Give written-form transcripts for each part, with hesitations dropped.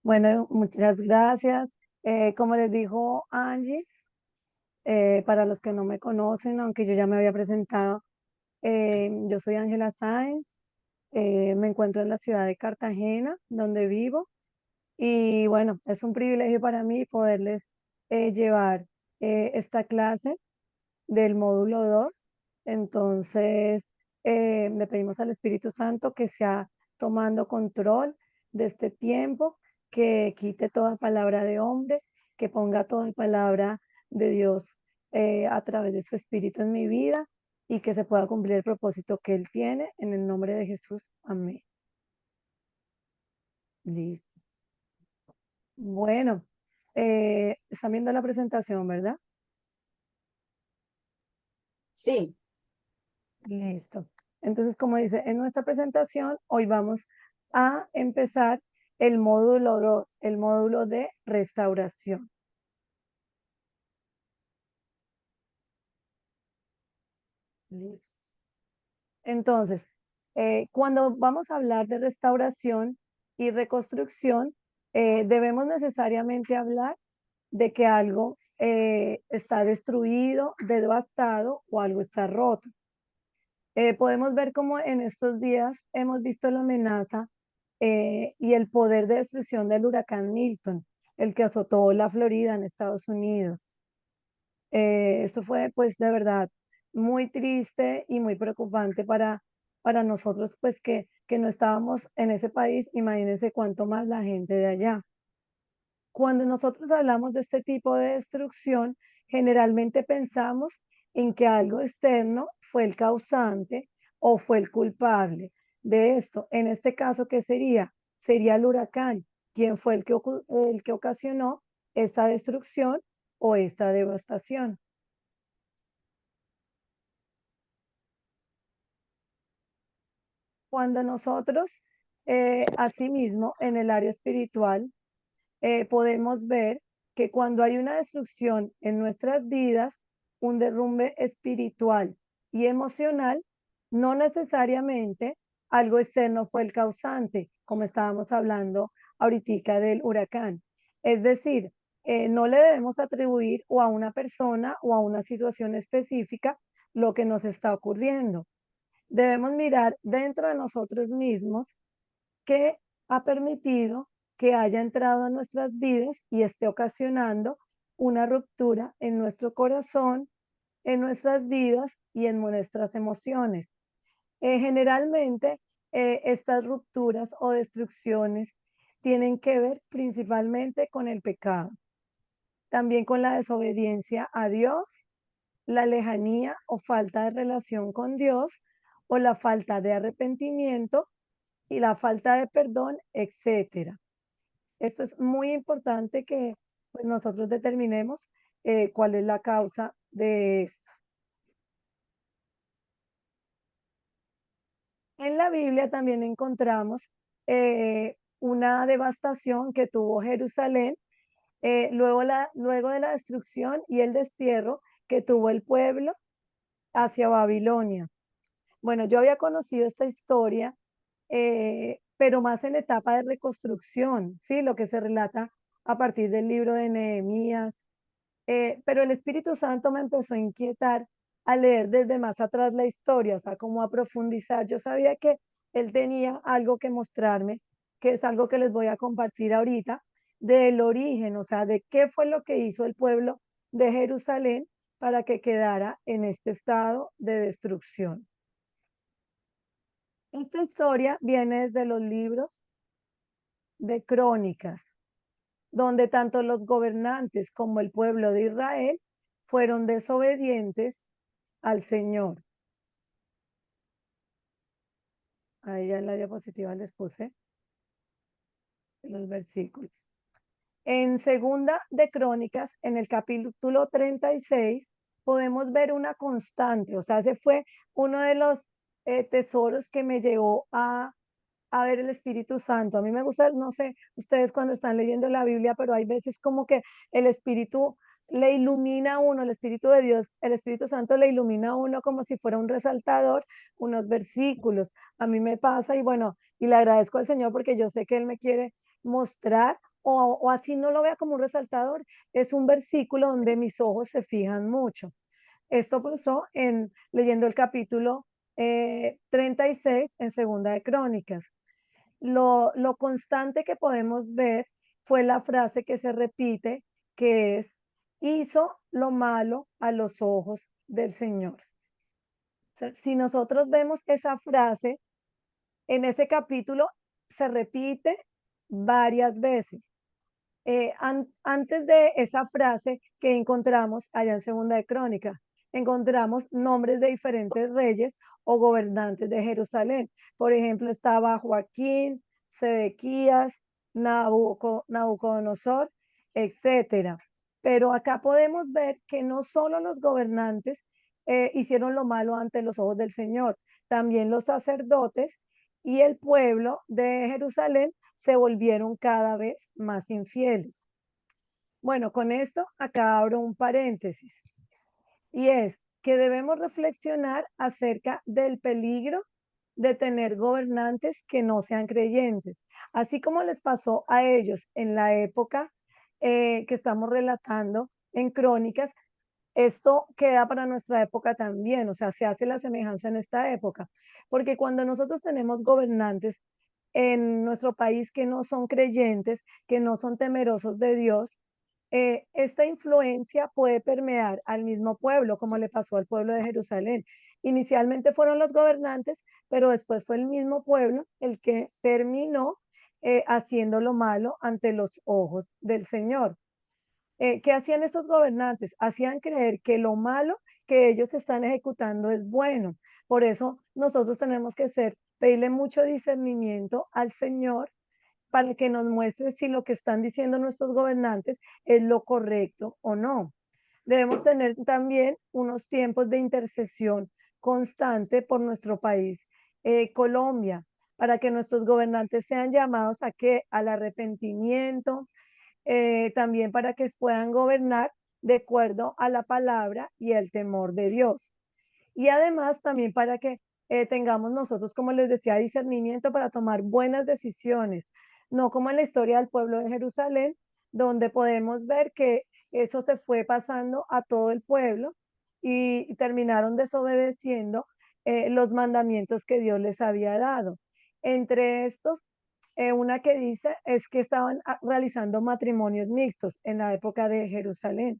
Bueno, muchas gracias. Como les dijo Angie, para los que no me conocen, aunque yo ya me había presentado, yo soy Ángela Sáenz, me encuentro en la ciudad de Cartagena, donde vivo, y bueno, es un privilegio para mí poderles llevar esta clase del módulo 2. Entonces, le pedimos al Espíritu Santo que sea tomando control de este tiempo, que quite toda palabra de hombre, que ponga toda palabra de Dios a través de su Espíritu en mi vida y que se pueda cumplir el propósito que Él tiene. En el nombre de Jesús. Amén. Listo. Bueno, están viendo la presentación, ¿verdad? Sí, Listo. Entonces, como dice, en nuestra presentación, hoy vamos a empezar el módulo 2, el módulo de restauración. Listo. Entonces, cuando vamos a hablar de restauración y reconstrucción, debemos necesariamente hablar de que algo está destruido, devastado o algo está roto. Podemos ver cómo en estos días hemos visto la amenaza y el poder de destrucción del huracán Milton, el que azotó la Florida en Estados Unidos. Esto fue pues de verdad muy triste y muy preocupante para nosotros pues que no estábamos en ese país. Imagínense cuánto más la gente de allá. Cuando nosotros hablamos de este tipo de destrucción, generalmente pensamos en que algo externo fue el causante o fue el culpable de esto. En este caso, ¿qué sería? Sería el huracán. ¿Quién fue el que ocasionó esta destrucción o esta devastación? Cuando nosotros, asimismo, en el área espiritual, podemos ver que cuando hay una destrucción en nuestras vidas, un derrumbe espiritual y emocional, no necesariamente algo externo fue el causante, como estábamos hablando ahorita del huracán. Es decir, no le debemos atribuir o a una persona o a una situación específica lo que nos está ocurriendo. Debemos mirar dentro de nosotros mismos que ha permitido que haya entrado a nuestras vidas y esté ocasionando una ruptura en nuestro corazón, en nuestras vidas y en nuestras emociones. Generalmente, estas rupturas o destrucciones tienen que ver principalmente con el pecado, también con la desobediencia a Dios, la lejanía o falta de relación con Dios o la falta de arrepentimiento y la falta de perdón, etcétera. Esto es muy importante que pues, nosotros determinemos cuál es la causa de esto. En la Biblia también encontramos una devastación que tuvo Jerusalén, luego de la destrucción y el destierro que tuvo el pueblo hacia Babilonia. Bueno, yo había conocido esta historia, pero más en etapa de reconstrucción, ¿sí? Lo que se relata a partir del libro de Nehemías. Pero el Espíritu Santo me empezó a inquietar a leer desde más atrás la historia, o sea, como a profundizar. Yo sabía que él tenía algo que mostrarme, que es algo que les voy a compartir ahorita, del origen, o sea, de qué fue lo que hizo el pueblo de Jerusalén para que quedara en este estado de destrucción. Esta historia viene desde los libros de Crónicas, donde tanto los gobernantes como el pueblo de Israel fueron desobedientes al Señor. Ahí ya en la diapositiva les puse los versículos. En Segunda de Crónicas, en el capítulo 36, podemos ver una constante, o sea, ese fue uno de los tesoros que me llevó a ver el Espíritu Santo. A mí me gusta, no sé, ustedes cuando están leyendo la Biblia, pero hay veces como que el Espíritu le ilumina a uno, el Espíritu de Dios, el Espíritu Santo le ilumina a uno como si fuera un resaltador, unos versículos. A mí me pasa y bueno, y le agradezco al Señor porque yo sé que Él me quiere mostrar o así no lo vea como un resaltador, es un versículo donde mis ojos se fijan mucho. Esto pasó leyendo el capítulo 36 en Segunda de Crónicas. Lo constante que podemos ver fue la frase que se repite, que es, hizo lo malo a los ojos del Señor. O sea, si nosotros vemos esa frase, en ese capítulo se repite varias veces. Antes de esa frase que encontramos allá en Segunda de Crónica, encontramos nombres de diferentes reyes o gobernantes de Jerusalén. Por ejemplo, estaba Joaquín, Sedequías, Nabucodonosor, etcétera. Pero acá podemos ver que no solo los gobernantes hicieron lo malo ante los ojos del Señor, también los sacerdotes y el pueblo de Jerusalén se volvieron cada vez más infieles. Bueno, con esto acá abro un paréntesis y es que debemos reflexionar acerca del peligro de tener gobernantes que no sean creyentes, así como les pasó a ellos en la época que estamos relatando en Crónicas. Esto queda para nuestra época también, o sea, se hace la semejanza en esta época, porque cuando nosotros tenemos gobernantes en nuestro país que no son creyentes, que no son temerosos de Dios, esta influencia puede permear al mismo pueblo, como le pasó al pueblo de Jerusalén. Inicialmente fueron los gobernantes, pero después fue el mismo pueblo el que terminó haciendo lo malo ante los ojos del Señor. ¿Qué hacían estos gobernantes? Hacían creer que lo malo que ellos están ejecutando es bueno. Por eso nosotros tenemos que pedirle mucho discernimiento al Señor para que nos muestre si lo que están diciendo nuestros gobernantes es lo correcto o no. Debemos tener también unos tiempos de intercesión constante por nuestro país, Colombia, para que nuestros gobernantes sean llamados a que al arrepentimiento, también para que puedan gobernar de acuerdo a la palabra y el temor de Dios. Y además también para que tengamos nosotros, como les decía, discernimiento para tomar buenas decisiones, no como en la historia del pueblo de Jerusalén, donde podemos ver que eso se fue pasando a todo el pueblo y terminaron desobedeciendo los mandamientos que Dios les había dado. Entre estos, una que dice es que estaban realizando matrimonios mixtos en la época de Jerusalén.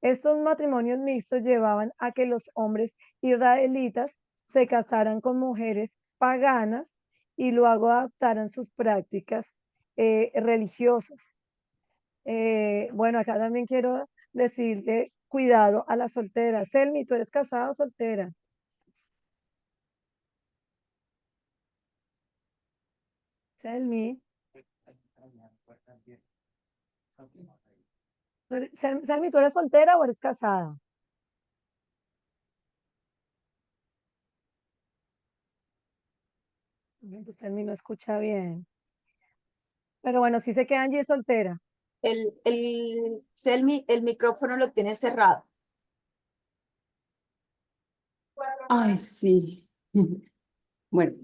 Estos matrimonios mixtos llevaban a que los hombres israelitas se casaran con mujeres paganas y luego adaptaran sus prácticas religiosas. Bueno, acá también quiero decirle cuidado a las solteras. Selmi, ¿tú eres casada o soltera? Selmi, Selmi, ¿tú eres soltera o eres casada? Pues Selmi no escucha bien. Pero bueno, sí sé que Angie es soltera. Selmi, el micrófono lo tiene cerrado. Ay, sí. Bueno,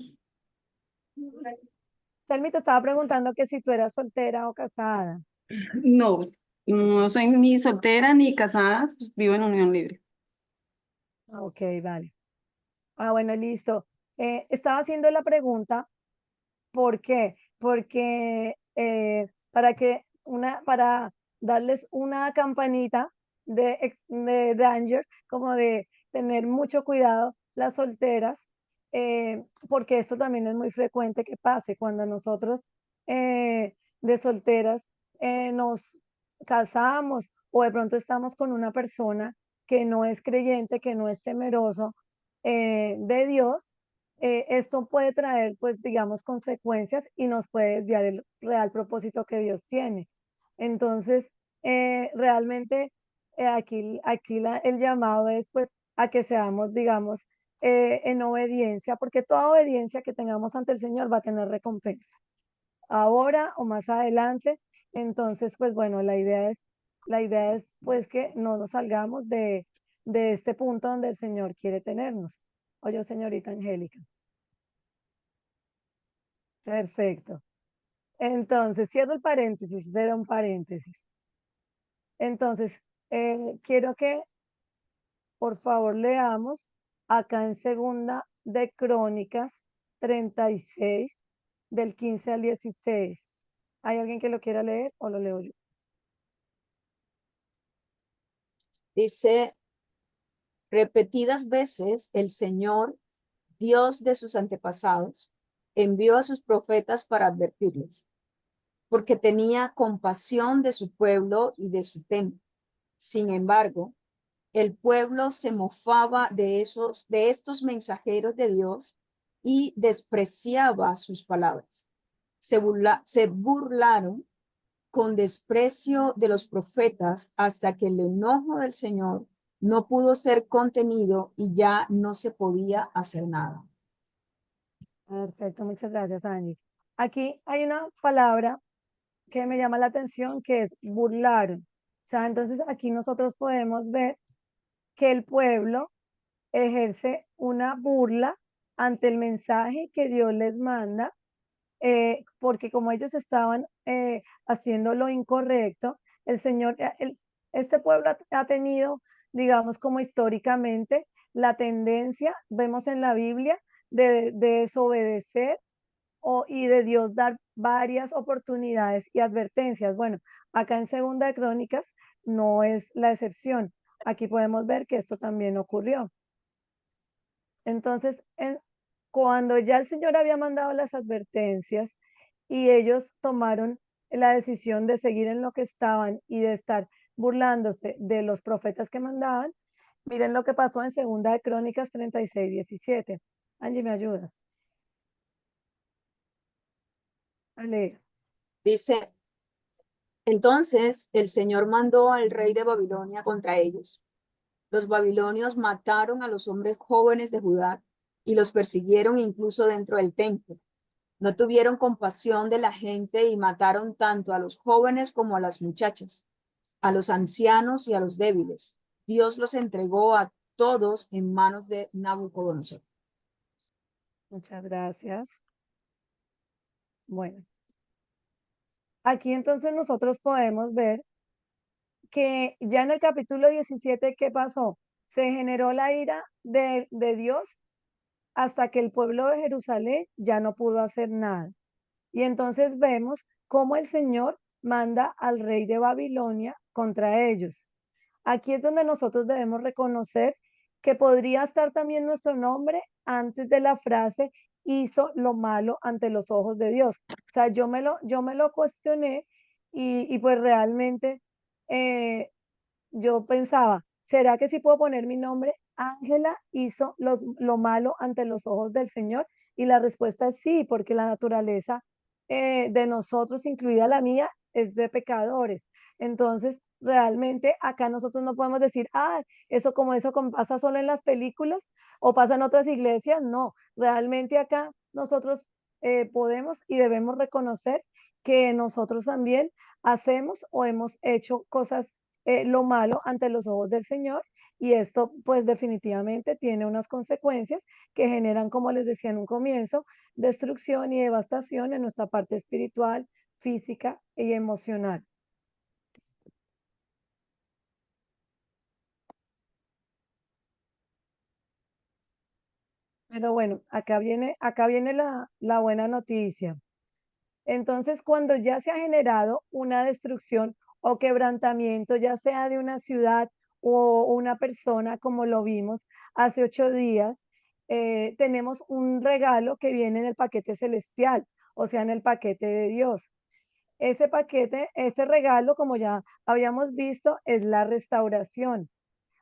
Selmi te estaba preguntando que si tú eras soltera o casada. no, no soy ni soltera ni casada, vivo en unión libre. Ok, vale. Ah, bueno, listo. Estaba haciendo la pregunta, ¿por qué? Porque para darles una campanita de danger, como de tener mucho cuidado las solteras, porque esto también es muy frecuente que pase cuando nosotros de solteras nos casamos o de pronto estamos con una persona que no es creyente, que no es temeroso de Dios. Esto puede traer, pues, digamos, consecuencias y nos puede desviar el real propósito que Dios tiene. Entonces, realmente el llamado es, pues, a que seamos, digamos, en obediencia, porque toda obediencia que tengamos ante el Señor va a tener recompensa, ahora o más adelante. Entonces, pues, bueno, la idea es, pues, que no nos salgamos de este punto donde el Señor quiere tenernos. Oye, señorita Angélica. Perfecto. Entonces, cierro el paréntesis, ese era un paréntesis. Entonces, quiero que por favor leamos acá en segunda de Crónicas 36, del 15 al 16. ¿Hay alguien que lo quiera leer o lo leo yo? Dice, repetidas veces el Señor, Dios de sus antepasados, envió a sus profetas para advertirles, porque tenía compasión de su pueblo y de su templo. Sin embargo, el pueblo se mofaba de estos mensajeros de Dios y despreciaba sus palabras. Se burlaron con desprecio de los profetas hasta que el enojo del Señor no pudo ser contenido y ya no se podía hacer nada. Perfecto, muchas gracias, Angie. Aquí hay una palabra que me llama la atención que es burlaron. O sea, entonces aquí nosotros podemos ver que el pueblo ejerce una burla ante el mensaje que Dios les manda, porque como ellos estaban haciendo lo incorrecto, el Señor, este pueblo ha tenido, digamos, como históricamente, la tendencia, vemos en la Biblia, de desobedecer y de Dios dar varias oportunidades y advertencias. Bueno, acá en Segunda de Crónicas no es la excepción. Aquí podemos ver que esto también ocurrió. Entonces, cuando ya el Señor había mandado las advertencias y ellos tomaron la decisión de seguir en lo que estaban y de estar burlándose de los profetas que mandaban, miren lo que pasó en Segunda de Crónicas 36:17. Angie, ¿me ayudas a leer? Dice, entonces el Señor mandó al rey de Babilonia contra ellos. Los babilonios mataron a los hombres jóvenes de Judá y los persiguieron incluso dentro del templo. No tuvieron compasión de la gente y mataron tanto a los jóvenes como a las muchachas, a los ancianos y a los débiles. Dios los entregó a todos en manos de Nabucodonosor. Muchas gracias. Bueno, aquí entonces nosotros podemos ver que ya en el capítulo 17, ¿qué pasó? Se generó la ira de Dios hasta que el pueblo de Jerusalén ya no pudo hacer nada. Y entonces vemos cómo el Señor manda al rey de Babilonia contra ellos. Aquí es donde nosotros debemos reconocer que podría estar también nuestro nombre antes de la frase hizo lo malo ante los ojos de Dios. O sea, yo me lo cuestioné y pues realmente eh, yo pensaba, ¿será que sí puedo poner mi nombre? Ángela hizo lo malo ante los ojos del Señor. Y la respuesta es sí, porque la naturaleza de nosotros, incluida la mía, es de pecadores. Entonces, realmente acá nosotros no podemos decir, ah, eso como pasa solo en las películas o pasa en otras iglesias. No, realmente acá nosotros podemos y debemos reconocer que nosotros también hacemos o hemos hecho cosas lo malo ante los ojos del Señor y esto pues definitivamente tiene unas consecuencias que generan, como les decía en un comienzo, destrucción y devastación en nuestra parte espiritual, física y emocional. Pero bueno, acá viene la buena noticia. Entonces, cuando ya se ha generado una destrucción o quebrantamiento, ya sea de una ciudad o una persona, como lo vimos hace 8 días, tenemos un regalo que viene en el paquete celestial, o sea, en el paquete de Dios. Ese paquete, ese regalo, como ya habíamos visto, es la restauración.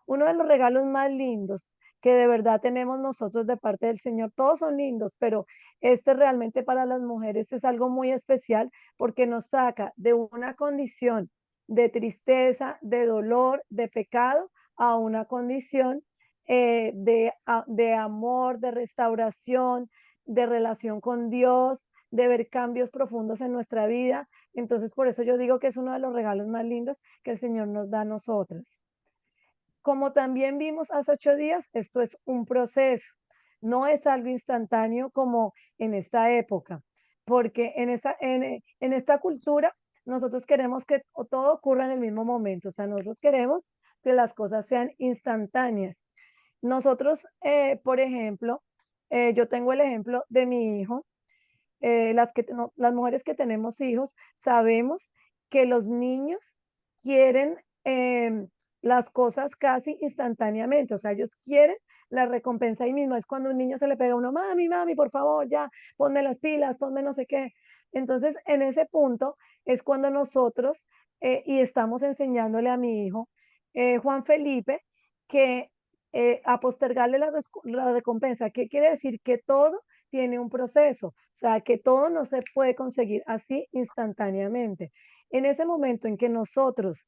Uno de los regalos más lindos que de verdad tenemos nosotros de parte del Señor, todos son lindos, pero este realmente para las mujeres es algo muy especial porque nos saca de una condición de tristeza, de dolor, de pecado, a una condición de amor, de restauración, de relación con Dios, de ver cambios profundos en nuestra vida. Entonces, por eso yo digo que es uno de los regalos más lindos que el Señor nos da a nosotras. Como también vimos hace 8 días, esto es un proceso, no es algo instantáneo como en esta época. porque en esta cultura nosotros queremos que todo ocurra en el mismo momento, o sea, nosotros queremos que las cosas sean instantáneas. Nosotros, por ejemplo, yo tengo el ejemplo de mi hijo, las mujeres que tenemos hijos, sabemos que los niños quieren las cosas casi instantáneamente, o sea, ellos quieren la recompensa ahí mismo. Es cuando un niño se le pega a uno, mami, mami, por favor, ya, ponme las pilas, ponme no sé qué. Entonces, en ese punto es cuando nosotros, y estamos enseñándole a mi hijo, Juan Felipe, que a postergarle la recompensa. ¿Qué quiere decir? Que todo tiene un proceso, o sea, que todo no se puede conseguir así instantáneamente. En ese momento en que nosotros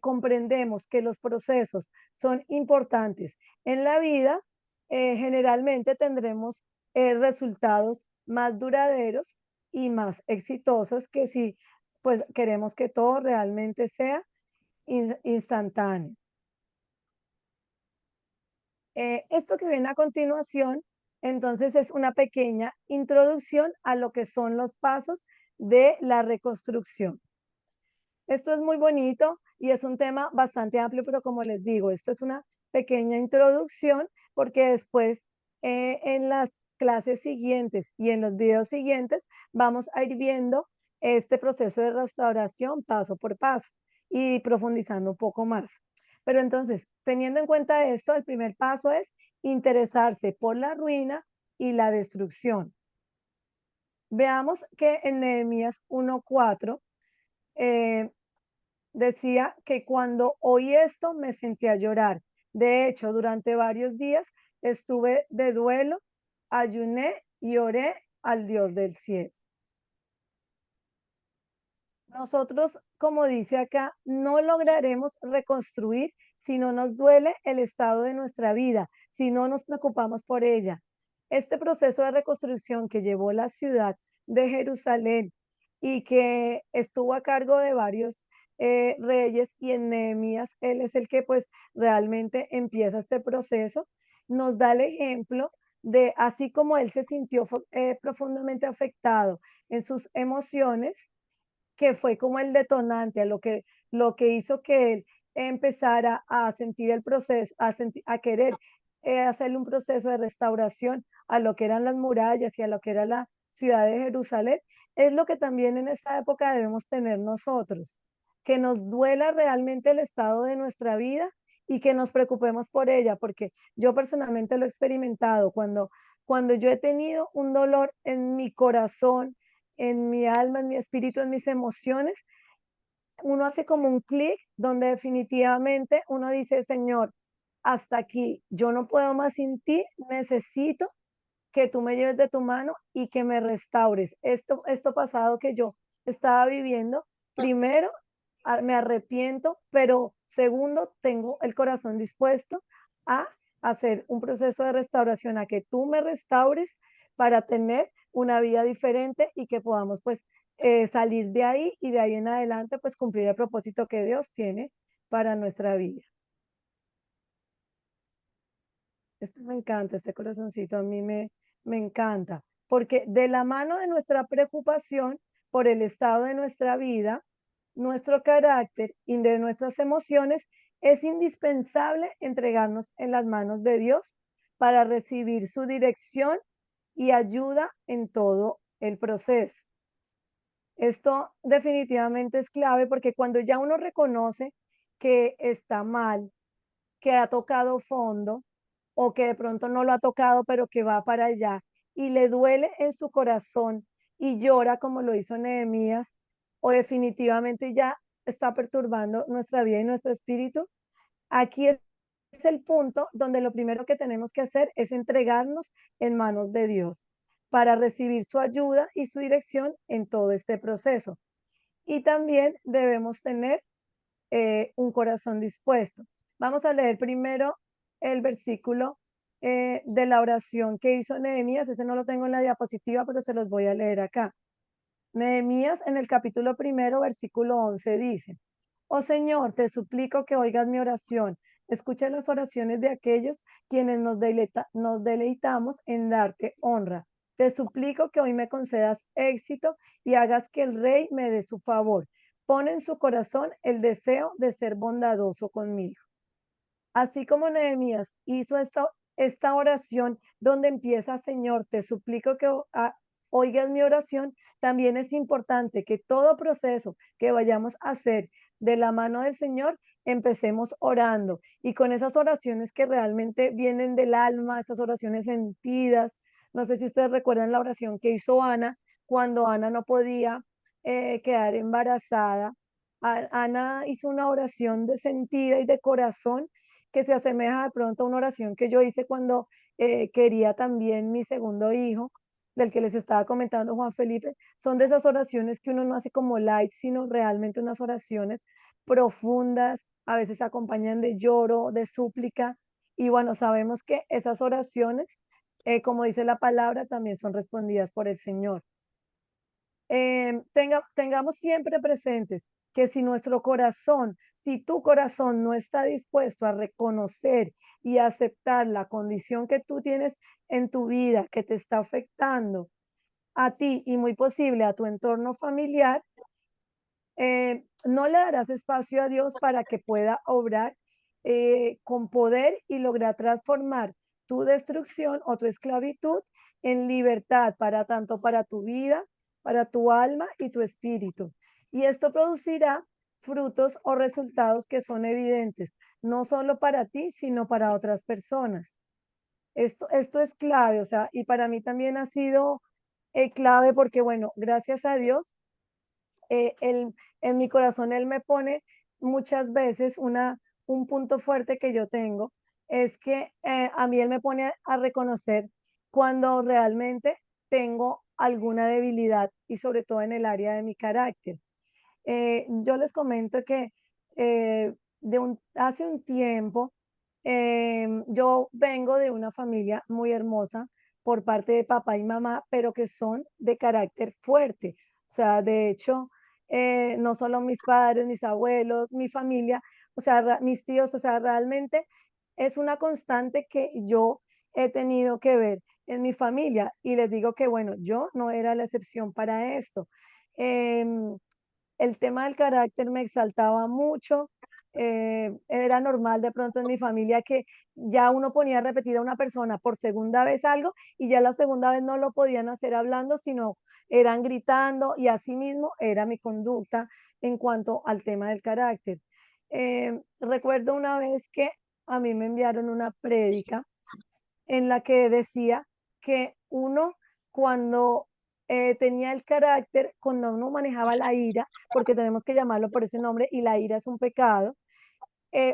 comprendemos que los procesos son importantes en la vida, generalmente tendremos resultados más duraderos y más exitosos que si pues queremos que todo realmente sea instantáneo. Esto que viene a continuación, entonces, es una pequeña introducción a lo que son los pasos de la reconstrucción. Esto es muy bonito y es un tema bastante amplio, pero como les digo, esto es una pequeña introducción porque después en las clases siguientes y en los videos siguientes vamos a ir viendo este proceso de restauración paso por paso y profundizando un poco más. Pero entonces, teniendo en cuenta esto, el primer paso es interesarse por la ruina y la destrucción. Veamos que en Nehemías 1:4 eh, decía que cuando oí esto me sentí a llorar. De hecho, durante varios días estuve de duelo, ayuné y oré al Dios del cielo. Nosotros, como dice acá, no lograremos reconstruir si no nos duele el estado de nuestra vida, si no nos preocupamos por ella. Este proceso de reconstrucción que llevó la ciudad de Jerusalén y que estuvo a cargo de varios reyes, y en Nehemías él es el que pues realmente empieza este proceso, nos da el ejemplo de así como él se sintió profundamente afectado en sus emociones, que fue como el detonante, lo que hizo que él empezara a sentir el proceso, a querer hacerle un proceso de restauración a lo que eran las murallas y a lo que era la ciudad de Jerusalén, es lo que también en esta época debemos tener nosotros, que nos duela realmente el estado de nuestra vida y que nos preocupemos por ella, porque yo personalmente lo he experimentado cuando yo he tenido un dolor en mi corazón, en mi alma, en mi espíritu, en mis emociones, uno hace como un clic donde definitivamente uno dice, Señor, hasta aquí, yo no puedo más sin ti, necesito que tú me lleves de tu mano y que me restaures. Esto pasado que yo estaba viviendo, primero me arrepiento, pero segundo, tengo el corazón dispuesto a hacer un proceso de restauración, a que tú me restaures para tener una vida diferente y que podamos pues salir de ahí y de ahí en adelante pues cumplir el propósito que Dios tiene para nuestra vida. Esto me encanta, este corazoncito a mí me encanta, porque de la mano de nuestra preocupación por el estado de nuestra vida, nuestro carácter y de nuestras emociones, es indispensable entregarnos en las manos de Dios para recibir su dirección y ayuda en todo el proceso. Esto definitivamente es clave porque cuando ya uno reconoce que está mal, que ha tocado fondo o que de pronto no lo ha tocado, pero que va para allá y le duele en su corazón y llora como lo hizo Nehemías, o definitivamente ya está perturbando nuestra vida y nuestro espíritu, aquí es el punto donde lo primero que tenemos que hacer es entregarnos en manos de Dios para recibir su ayuda y su dirección en todo este proceso. Y también debemos tener un corazón dispuesto. Vamos a leer primero el versículo de la oración que hizo Nehemías. Ese no lo tengo en la diapositiva, pero se los voy a leer acá. Nehemías en el capítulo primero, versículo 11 dice, oh Señor, te suplico que oigas mi oración. Escucha las oraciones de aquellos quienes nos deleitamos en darte honra. Te suplico que hoy me concedas éxito y hagas que el rey me dé su favor. Pon en su corazón el deseo de ser bondadoso conmigo. Así como Nehemías hizo esta oración donde empieza, Señor, te suplico que oigas mi oración, también es importante que todo proceso que vayamos a hacer de la mano del Señor, empecemos orando y con esas oraciones que realmente vienen del alma, esas oraciones sentidas. No sé si ustedes recuerdan la oración que hizo Ana cuando Ana no podía quedar embarazada. Ana hizo una oración de sentida y de corazón que se asemeja de pronto a una oración que yo hice cuando quería también mi segundo hijo, del que les estaba comentando Juan Felipe. Son de esas oraciones que uno no hace como light, sino realmente unas oraciones profundas, a veces acompañan de lloro, de súplica. Y bueno, sabemos que esas oraciones, como dice la palabra, también son respondidas por el Señor. Tengamos siempre presentes que si nuestro corazón, si tu corazón no está dispuesto a reconocer y aceptar la condición que tú tienes en tu vida, que te está afectando a ti y muy posible a tu entorno familiar, no le darás espacio a Dios para que pueda obrar con poder y lograr transformar tu destrucción o tu esclavitud en libertad para tanto para tu vida, para tu alma y tu espíritu. Y esto producirá frutos o resultados que son evidentes, no solo para ti, sino para otras personas. Esto es clave, o sea, y para mí también ha sido clave porque, bueno, gracias a Dios, en mi corazón Él me pone muchas veces un punto fuerte que yo tengo, es que a mí Él me pone a reconocer cuando realmente tengo alguna debilidad y sobre todo en el área de mi carácter. Yo les comento que hace un tiempo yo vengo de una familia muy hermosa por parte de papá y mamá, pero que son de carácter fuerte. O sea, de hecho, no solo mis padres, mis abuelos, mi familia, o sea, mis tíos, o sea, realmente es una constante que yo he tenido que ver en mi familia y les digo que, bueno, yo no era la excepción para esto. Em, el tema del carácter me exaltaba mucho. Era normal de pronto en mi familia que ya uno ponía a repetir a una persona por segunda vez algo y ya la segunda vez no lo podían hacer hablando, sino eran gritando y así mismo era mi conducta en cuanto al tema del carácter. Recuerdo una vez que a mí me enviaron una prédica en la que decía que uno cuando tenía el carácter, cuando uno manejaba la ira, porque tenemos que llamarlo por ese nombre, y la ira es un pecado,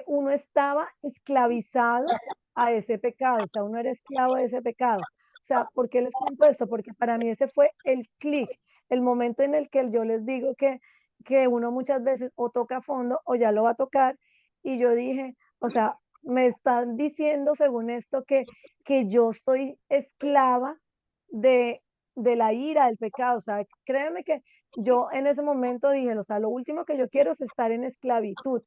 uno estaba esclavizado a ese pecado, o sea, uno era esclavo de ese pecado. O sea, ¿por qué les cuento esto? Porque para mí ese fue el clic, el momento en el que yo les digo que uno muchas veces o toca fondo o ya lo va a tocar. Y yo dije, o sea, me están diciendo según esto que yo soy esclava de, de la ira, del pecado. O sea, créeme que yo en ese momento dije, o sea, lo último que yo quiero es estar en esclavitud.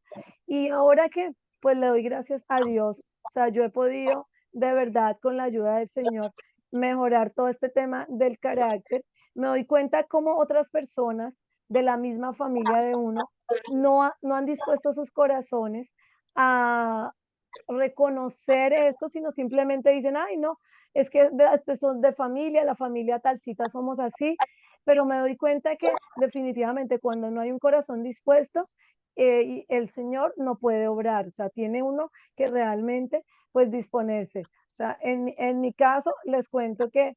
Y ahora que, pues le doy gracias a Dios, o sea, yo he podido de verdad con la ayuda del Señor mejorar todo este tema del carácter. Me doy cuenta cómo otras personas de la misma familia de uno no han dispuesto sus corazones a reconocer esto, sino simplemente dicen, ay, no, es que son de familia, la familia talcita somos así, pero me doy cuenta que definitivamente cuando no hay un corazón dispuesto, y el Señor no puede obrar, o sea, tiene uno que realmente pues disponerse. O sea, en mi caso les cuento que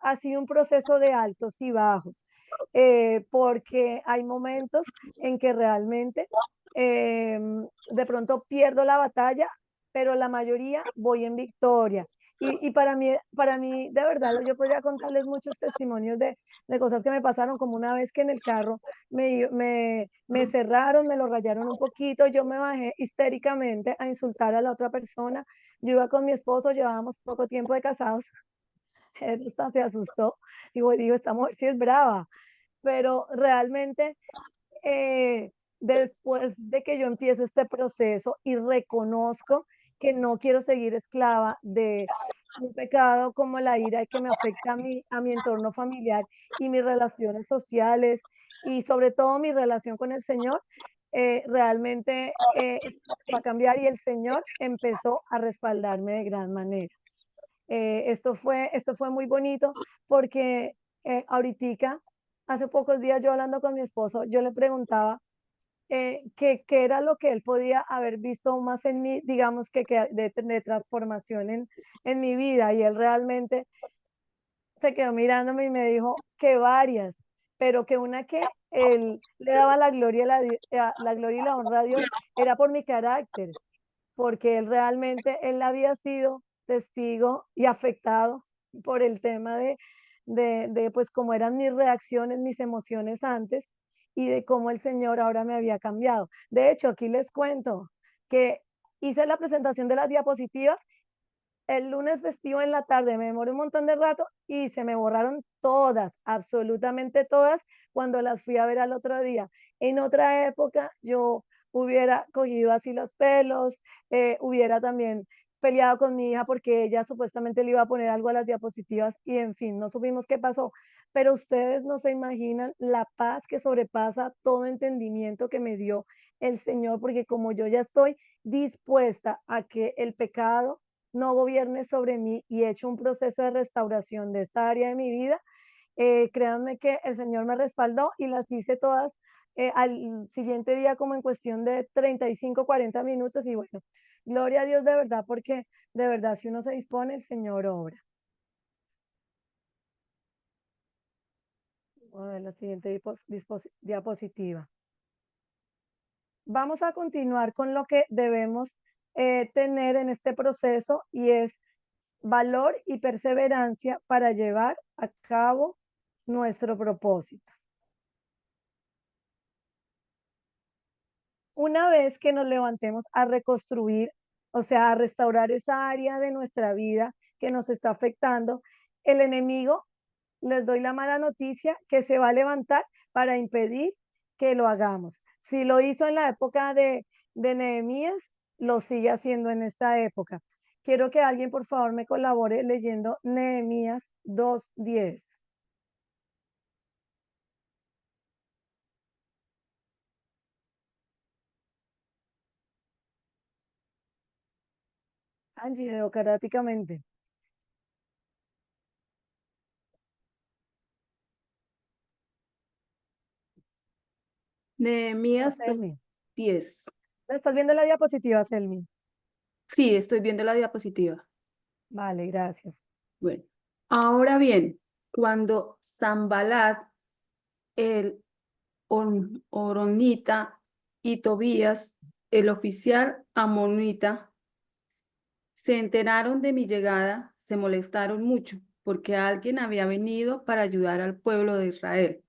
ha sido un proceso de altos y bajos, porque hay momentos en que realmente de pronto pierdo la batalla, pero la mayoría voy en victoria. Y para mí, de verdad, yo podría contarles muchos testimonios de cosas que me pasaron, como una vez que en el carro me cerraron, me lo rayaron un poquito, yo me bajé histéricamente a insultar a la otra persona. Yo iba con mi esposo, llevábamos poco tiempo de casados, él hasta se asustó, digo, esta mujer sí es brava, pero realmente después de que yo empiezo este proceso y reconozco que no quiero seguir esclava un pecado como la ira que me afecta a mi entorno familiar y mis relaciones sociales y sobre todo mi relación con el Señor, realmente empezó a cambiar y el Señor empezó a respaldarme de gran manera. Esto fue muy bonito porque ahoritica, hace pocos días yo hablando con mi esposo, yo le preguntaba qué era lo que él podía haber visto más en mí, digamos que de transformación en mi vida y él realmente se quedó mirándome y me dijo que varias, pero que una que él le daba la gloria, la gloria y la honra a Dios era por mi carácter, porque él realmente, él había sido testigo y afectado por el tema de pues cómo eran mis reacciones, mis emociones antes y de cómo el Señor ahora me había cambiado. De hecho, aquí les cuento que hice la presentación de las diapositivas el lunes festivo en la tarde, me demoré un montón de rato y se me borraron todas, absolutamente todas, cuando las fui a ver al otro día. En otra época yo hubiera cogido así los pelos, hubiera también peleado con mi hija porque ella supuestamente le iba a poner algo a las diapositivas y en fin, no supimos qué pasó. Pero ustedes no se imaginan la paz que sobrepasa todo entendimiento que me dio el Señor, porque como yo ya estoy dispuesta a que el pecado no gobierne sobre mí y he hecho un proceso de restauración de esta área de mi vida, créanme que el Señor me respaldó y las hice todas al siguiente día como en cuestión de 35, 40 minutos y bueno, gloria a Dios de verdad, porque de verdad si uno se dispone, el Señor obra. Voy a ver la siguiente diapositiva. Vamos a continuar con lo que debemos tener en este proceso y es valor y perseverancia para llevar a cabo nuestro propósito. Una vez que nos levantemos a reconstruir, o sea, a restaurar esa área de nuestra vida que nos está afectando, el enemigo, les doy la mala noticia, que se va a levantar para impedir que lo hagamos. Si lo hizo en la época de Nehemías, lo sigue haciendo en esta época. Quiero que alguien, por favor, me colabore leyendo Nehemías 2:10. Angie, democráticamente. Nehemías Selmi. 10. ¿Estás viendo la diapositiva, Selmi? Sí, estoy viendo la diapositiva. Vale, gracias. Bueno, ahora bien, cuando Sanballat, el Horonita y Tobías, el oficial amonita, se enteraron de mi llegada, se molestaron mucho porque alguien había venido para ayudar al pueblo de Israel.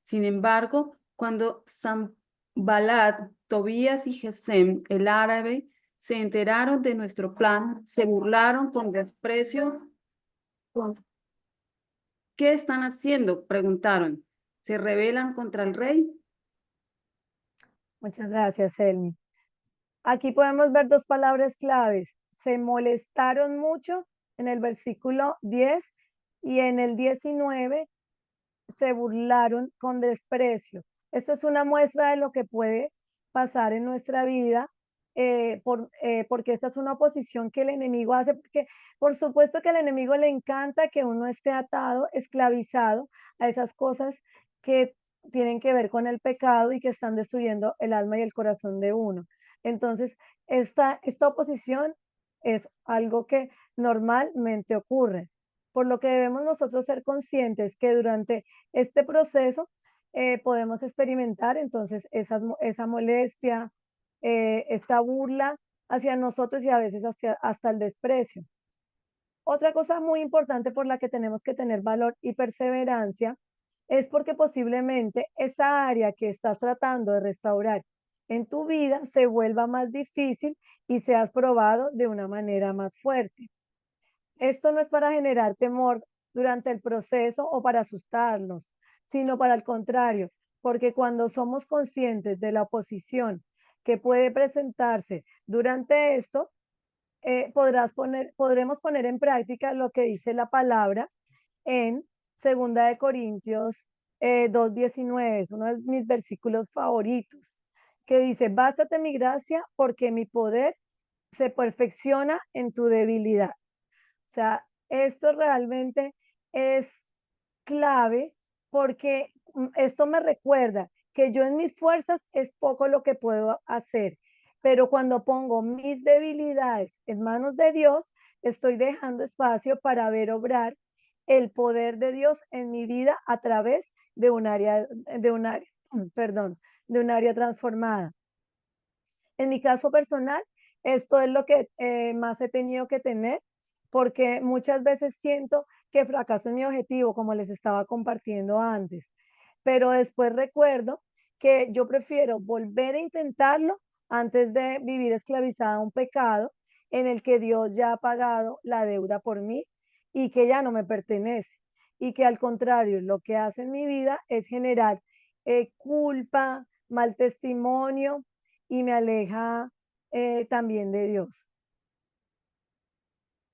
Sin embargo, cuando Sanballat, Tobías y Gesem, el árabe, se enteraron de nuestro plan, se burlaron con desprecio. ¿Qué están haciendo? Preguntaron. ¿Se rebelan contra el rey? Muchas gracias, Selmi. Aquí podemos ver dos palabras claves. Se molestaron mucho en el versículo 10 y en el 19 se burlaron con desprecio. Esto es una muestra de lo que puede pasar en nuestra vida, porque esta es una oposición que el enemigo hace, porque por supuesto que al enemigo le encanta que uno esté atado, esclavizado a esas cosas que tienen que ver con el pecado y que están destruyendo el alma y el corazón de uno. Entonces, esta oposición es algo que normalmente ocurre, por lo que debemos nosotros ser conscientes que durante este proceso podemos experimentar entonces esa molestia, esta burla hacia nosotros y a veces hasta el desprecio. Otra cosa muy importante por la que tenemos que tener valor y perseverancia es porque posiblemente esa área que estás tratando de restaurar en tu vida se vuelva más difícil y seas probado de una manera más fuerte. Esto no es para generar temor durante el proceso o para asustarnos, sino para el contrario, porque cuando somos conscientes de la oposición que puede presentarse durante esto, podremos poner en práctica lo que dice la palabra en Segunda de Corintios 2:19, es uno de mis versículos favoritos, que dice, bástate mi gracia porque mi poder se perfecciona en tu debilidad. O sea, esto realmente es clave porque esto me recuerda que yo en mis fuerzas es poco lo que puedo hacer, pero cuando pongo mis debilidades en manos de Dios, estoy dejando espacio para ver obrar el poder de Dios en mi vida a través de un área, perdón, de un área transformada. En mi caso personal, esto es lo que más he tenido que tener, porque muchas veces siento que fracaso en mi objetivo, como les estaba compartiendo antes, pero después recuerdo que yo prefiero volver a intentarlo antes de vivir esclavizada a un pecado en el que Dios ya ha pagado la deuda por mí y que ya no me pertenece. Y que al contrario, lo que hace en mi vida es generar culpa, mal testimonio y me aleja también de Dios.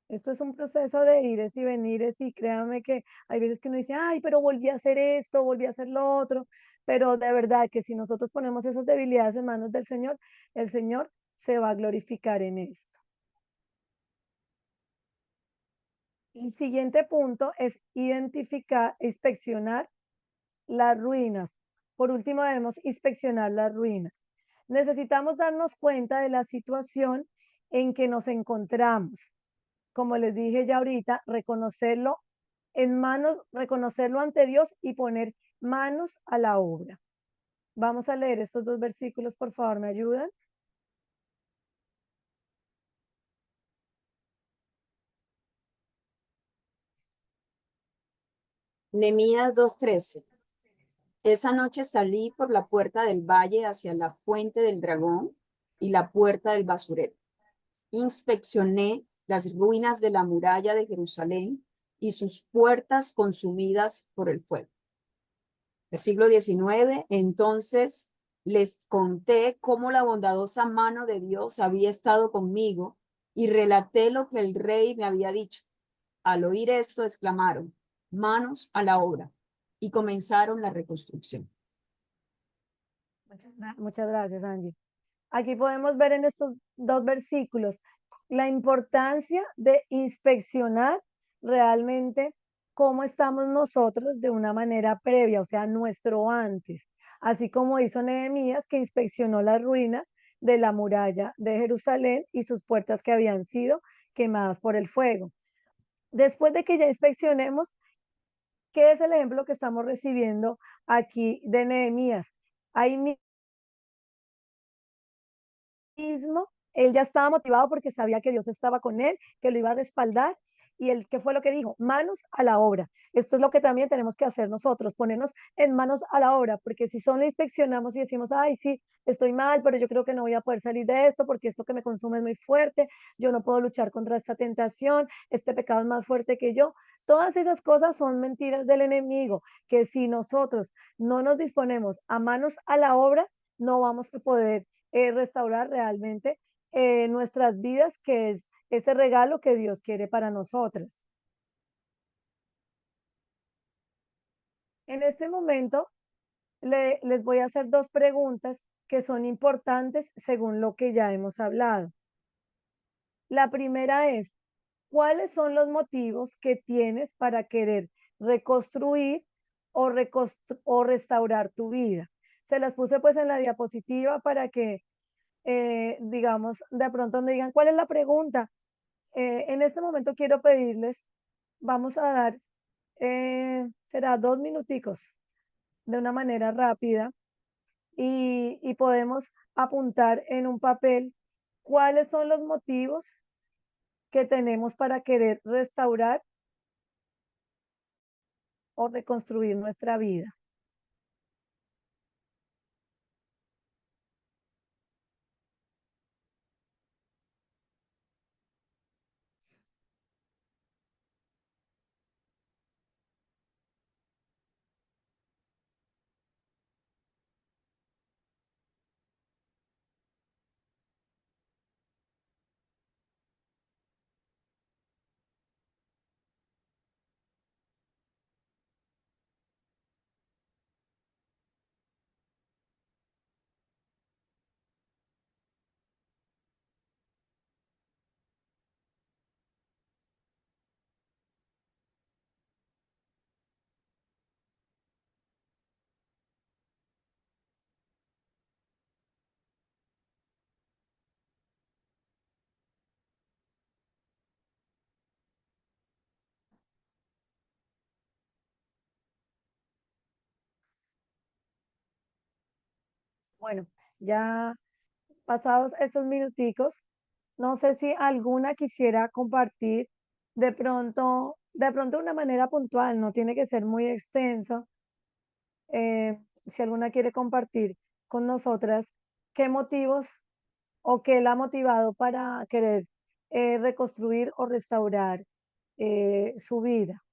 Esto es un proceso de ires y venires y créanme que hay veces que uno dice, ay, pero volví a hacer esto, volví a hacer lo otro, pero de verdad que si nosotros ponemos esas debilidades en manos del Señor, el Señor se va a glorificar en esto. El siguiente punto es identificar, inspeccionar las ruinas. Por último, debemos inspeccionar las ruinas. Necesitamos darnos cuenta de la situación en que nos encontramos. Como les dije ya ahorita, reconocerlo en manos, reconocerlo ante Dios y poner manos a la obra. Vamos a leer estos dos versículos, por favor, ¿me ayudan? Nehemías 2:13. Esa noche salí por la puerta del valle hacia la fuente del dragón y la puerta del basurero. Inspeccioné las ruinas de la muralla de Jerusalén y sus puertas consumidas por el fuego. Versículo 19. Entonces les conté cómo la bondadosa mano de Dios había estado conmigo y relaté lo que el rey me había dicho. Al oír esto, exclamaron, manos a la obra, y comenzaron la reconstrucción. Muchas gracias, Angie. Aquí podemos ver en estos dos versículos la importancia de inspeccionar realmente cómo estamos nosotros de una manera previa, o sea, nuestro antes, así como hizo Nehemías que inspeccionó las ruinas de la muralla de Jerusalén y sus puertas que habían sido quemadas por el fuego. Después de que ya inspeccionemos, ¿qué es el ejemplo que estamos recibiendo aquí de Nehemías? Ahí mismo, él ya estaba motivado porque sabía que Dios estaba con él, que lo iba a respaldar. Y él, ¿qué fue lo que dijo? Manos a la obra. Esto es lo que también tenemos que hacer nosotros, ponernos en manos a la obra, porque si solo inspeccionamos y decimos, ay, sí, estoy mal, pero yo creo que no voy a poder salir de esto porque esto que me consume es muy fuerte, yo no puedo luchar contra esta tentación, este pecado es más fuerte que yo. Todas esas cosas son mentiras del enemigo, que si nosotros no nos disponemos a manos a la obra, no vamos a poder restaurar realmente nuestras vidas, que es ese regalo que Dios quiere para nosotras. En este momento les voy a hacer dos preguntas que son importantes según lo que ya hemos hablado. La primera es, ¿cuáles son los motivos que tienes para querer reconstruir o restaurar tu vida? Se las puse pues en la diapositiva para que digamos, de pronto me digan, ¿cuál es la pregunta? En este momento quiero pedirles, vamos a dar, será 2 minuticos de una manera rápida y podemos apuntar en un papel cuáles son los motivos que tenemos para querer restaurar o reconstruir nuestra vida. Bueno, ya pasados estos minuticos, no sé si alguna quisiera compartir de pronto de una manera puntual, no tiene que ser muy extenso. Si alguna quiere compartir con nosotras qué motivos o qué la ha motivado para querer reconstruir o restaurar su vida.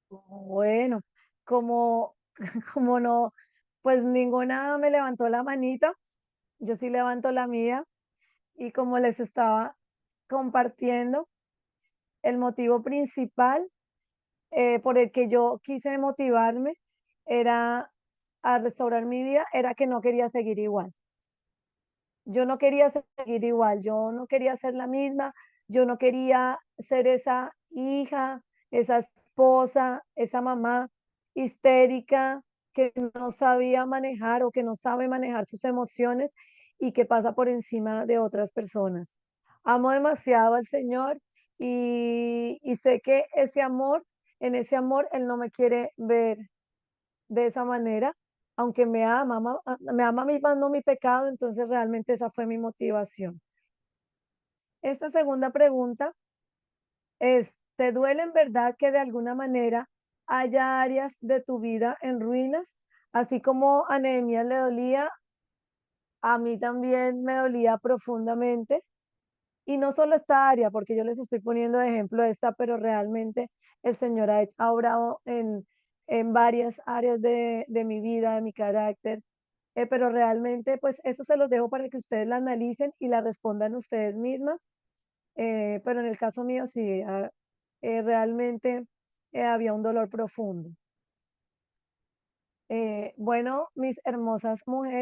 Bueno, como, como no, pues ninguna me levantó la manita, yo sí levanto la mía y como les estaba compartiendo, el motivo principal por el que yo quise motivarme era a restaurar mi vida, era que no quería seguir igual. Yo no quería seguir igual, yo no quería ser la misma, yo no quería ser esa hija, esa esposa, esa mamá histérica que no sabía manejar o que no sabe manejar sus emociones y que pasa por encima de otras personas. Amo demasiado al Señor y sé que ese amor, en ese amor, Él no me quiere ver de esa manera, aunque me ama amando mi pecado, entonces realmente esa fue mi motivación. Esta segunda pregunta es, ¿te duele en verdad que de alguna manera haya áreas de tu vida en ruinas? Así como a Nehemías le dolía, a mí también me dolía profundamente. Y no solo esta área, porque yo les estoy poniendo de ejemplo esta, pero realmente el Señor ha obrado en varias áreas de mi vida, de mi carácter. Pero realmente, pues eso se los dejo para que ustedes la analicen y la respondan ustedes mismas. Pero en el caso mío, sí, realmente había un dolor profundo. Bueno, mis hermosas mujeres.